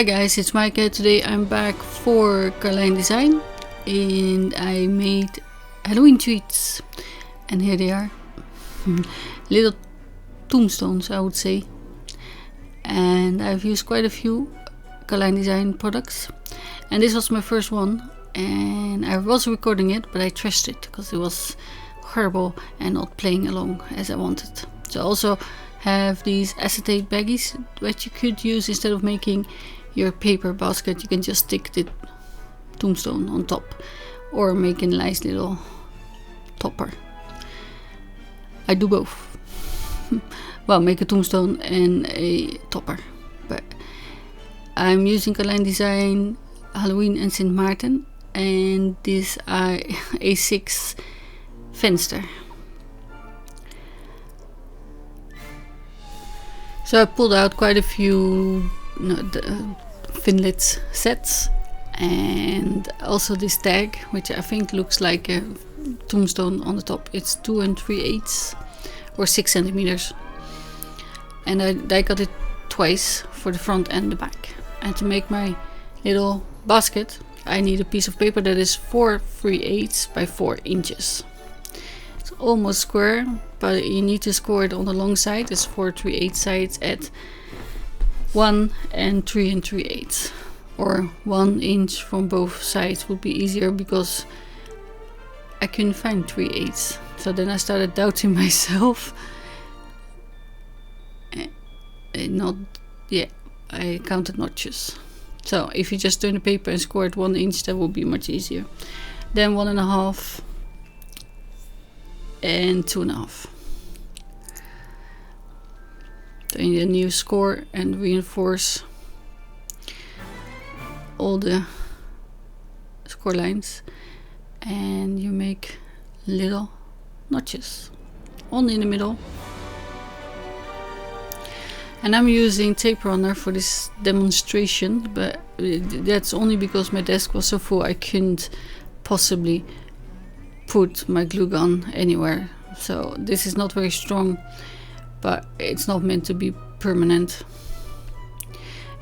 Hi guys, it's Maaike. Today I'm back for Carline Design and I made Halloween treats, and here they are. Little tombstones, I would say. And I've used quite a few Carline Design products, and this was my first one, and I was recording it but I trashed it because it was horrible and not playing along as I wanted. So I also have these acetate baggies that you could use instead of making your paper basket. You can just stick the tombstone on top or make a nice little topper. I do both. Well, make a tombstone and a topper, but I'm using Carline Design Halloween and St. Maarten and this A6 venster. So I pulled out quite a few Finlit sets, and also this tag, which I think looks like a tombstone on the top. It's 2 3/8 or 6 centimeters, and I die cut it twice for the front and the back. And to make my little basket, I need a piece of paper that is 4 3/8 by 4 inches. It's almost square, but you need to score it on the long side. It's 4 3/8 sides at 1 and 3 3/8, or 1 inch from both sides would be easier because I couldn't find 3/8. So then I started doubting myself. I counted notches. So if you just turn the paper and score it 1 inch, that would be much easier. Then 1.5 and 2.5. Then you score and reinforce all the score lines, and you make little notches only in the middle. And I'm using tape runner for this demonstration, but that's only because my desk was so full I couldn't possibly put my glue gun anywhere. So this is not very strong, but it's not meant to be permanent.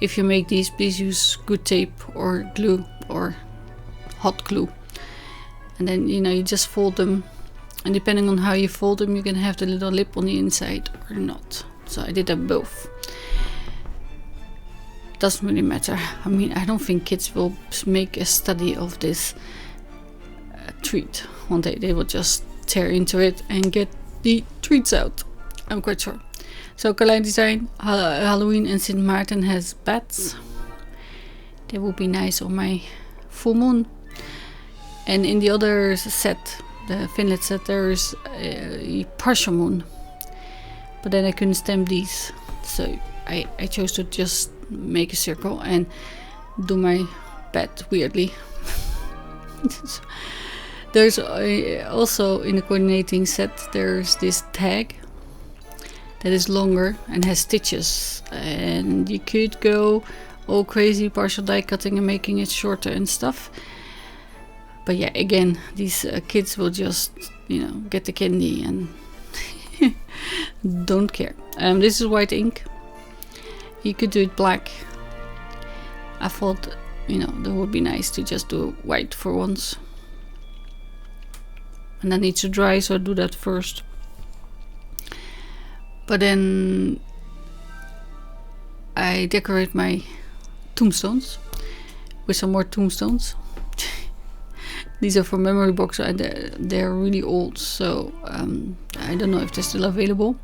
If you make these, please use good tape or glue or hot glue, and then you just fold them, and depending on how you fold them, you can have the little lip on the inside or not. So I did that both. Doesn't really matter. I mean, I don't think kids will make a study of this treat one day. They will just tear into it and get the treats out, I'm quite sure. So Carline Design Halloween and St. Maarten has bats. They would be nice on my full moon. And in the other set, the Finlit set, there is a partial moon. But then I couldn't stamp these, so I chose to just make a circle and do my bat weirdly. There's also in the coordinating set, there's this tag that is longer and has stitches, and you could go all crazy partial die cutting and making it shorter and stuff. But yeah, again, these kids will just get the candy and don't care. This is white ink. You could do it black. I thought that would be nice to just do white for once, and that needs to dry, so I do that first. But then I decorate my tombstones with some more tombstones. These are from Memory Box, and they're really old, so I don't know if they're still available.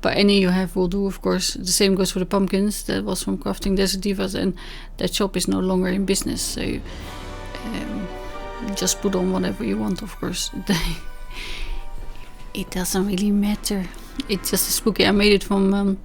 But any you have will do, of course. The same goes for the pumpkins. That was from Crafting Desert Divas, and that shop is no longer in business. So just put on whatever you want, of course. It doesn't really matter. It's just spooky. I made it from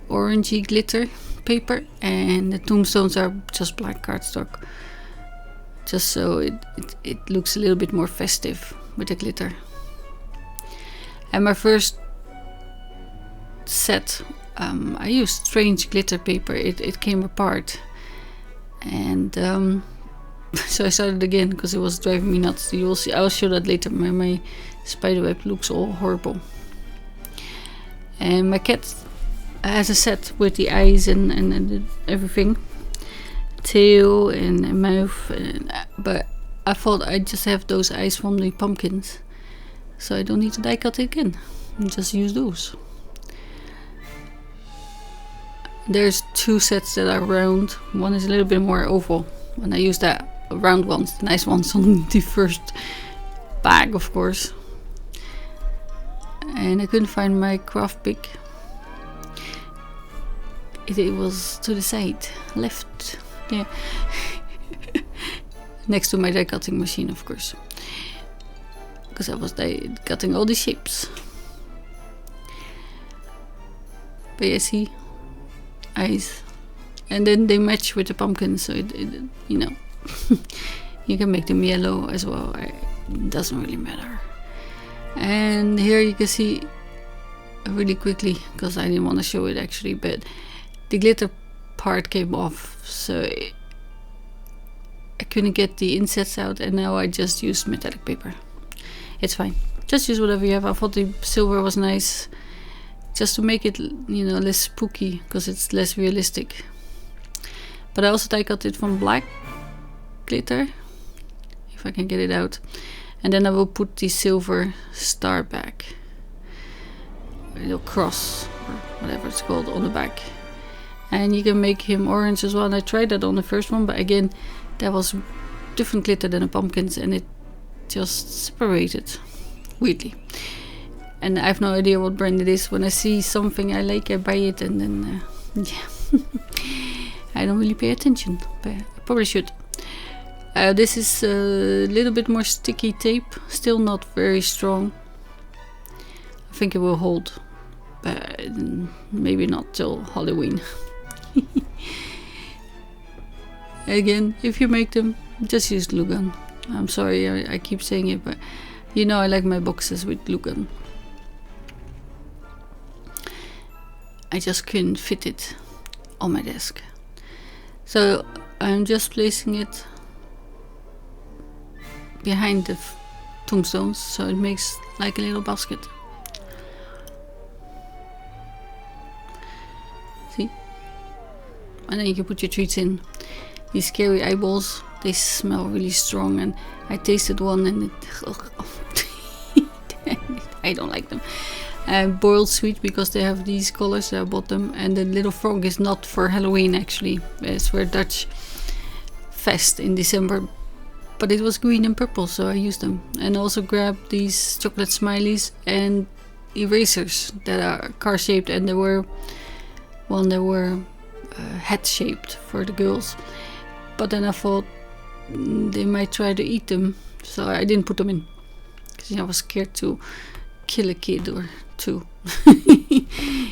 orangey glitter paper, and the tombstones are just black cardstock, just so it looks a little bit more festive with the glitter. And my first set, I used strange glitter paper. It came apart, and so I started again because it was driving me nuts. You will see. I'll show that later. My spiderweb looks all horrible. And my cat has a set with the eyes and everything. tail and a mouth, but I thought I'd just have those eyes from the pumpkins, so I don't need to die cut it again. Just use those. There's 2 sets that are round. One is a little bit more oval, and I used that round ones, the nice ones, on the first bag, of course. And I couldn't find my craft pick. It was to the side, left, yeah. Next to my die cutting machine, of course, because I was die cutting all the shapes. But yeah, see, eyes, and then they match with the pumpkin, so it you know, you can make them yellow as well. It doesn't really matter. And here you can see really quickly, because I didn't want to show it actually, but the glitter part came off, so I couldn't get the insets out, and now I just used metallic paper. It's fine, just use whatever you have. I thought the silver was nice, just to make it, you know, less spooky, because it's less realistic. But I also die cut it from black glitter, if I can get it out, and then I will put the silver star back, a little cross or whatever it's called, on the back. And you can make him orange as well, and I tried that on the first one, but again, that was different glitter than the pumpkins, and it just separated weirdly. And I have no idea what brand it is. When I see something I like, I buy it, and then yeah. I don't really pay attention, but I probably should. This is a little bit more sticky tape, still not very strong. I think it will hold, but maybe not till Halloween. Again, if you make them, just use glue gun. I'm sorry, I keep saying it, but you know I like my boxes with glue gun. I just couldn't fit it on my desk, so I'm just placing it behind the tombstones, so it makes like a little basket. See? And then you can put your treats in. These scary eyeballs, they smell really strong, and I tasted one and I don't like them. Boiled sweet, because they have these colors, I bought them. And the little frog is not for Halloween actually, it's for Dutch fest in December, but it was green and purple, so I used them. And also grabbed these chocolate smileys and erasers that are car shaped, and there were one that were head shaped for the girls, but then I thought they might try to eat them, so I didn't put them in, because I was scared to kill a kid or two.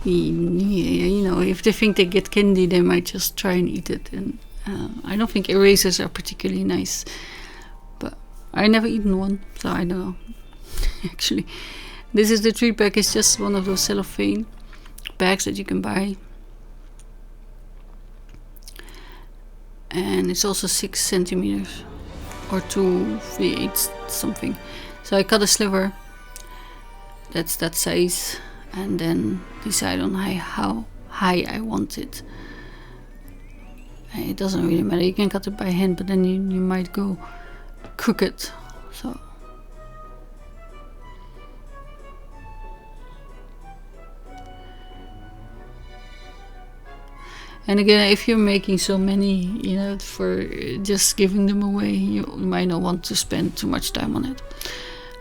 You know, if they think they get candy, they might just try and eat it. And I don't think erasers are particularly nice, but I never eaten one, so I don't know. Actually, this is the Treatbag. It's just one of those cellophane bags that you can buy, and it's also 6 centimeters or 2/3 something. So I cut a sliver that's that size, and then decide on how high I want it. It doesn't really matter, you can cut it by hand, but then you might go crooked, so and again, if you're making so many, you know, for just giving them away, you might not want to spend too much time on it.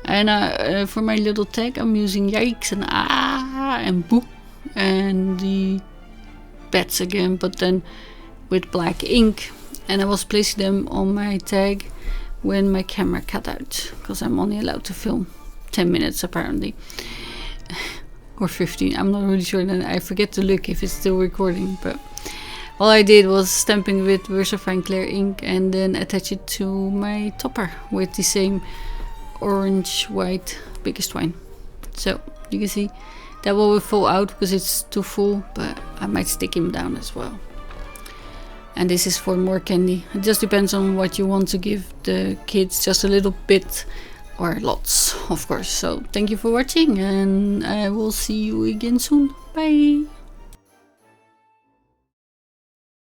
And for my little tag, I'm using yikes and ah and boo and the bats again, but then with black ink. And I was placing them on my tag when my camera cut out, because I'm only allowed to film 10 minutes apparently, or 15, I'm not really sure. Then I forget to look if it's still recording, but all I did was stamping with Versamagic clear ink and then attach it to my topper with the same orange white biggest twine. So you can see that one will fall out because it's too full, but I might stick him down as well. And this is for more candy. It just depends on what you want to give the kids, just a little bit or lots, of course. So thank you for watching, and I will see you again soon. Bye.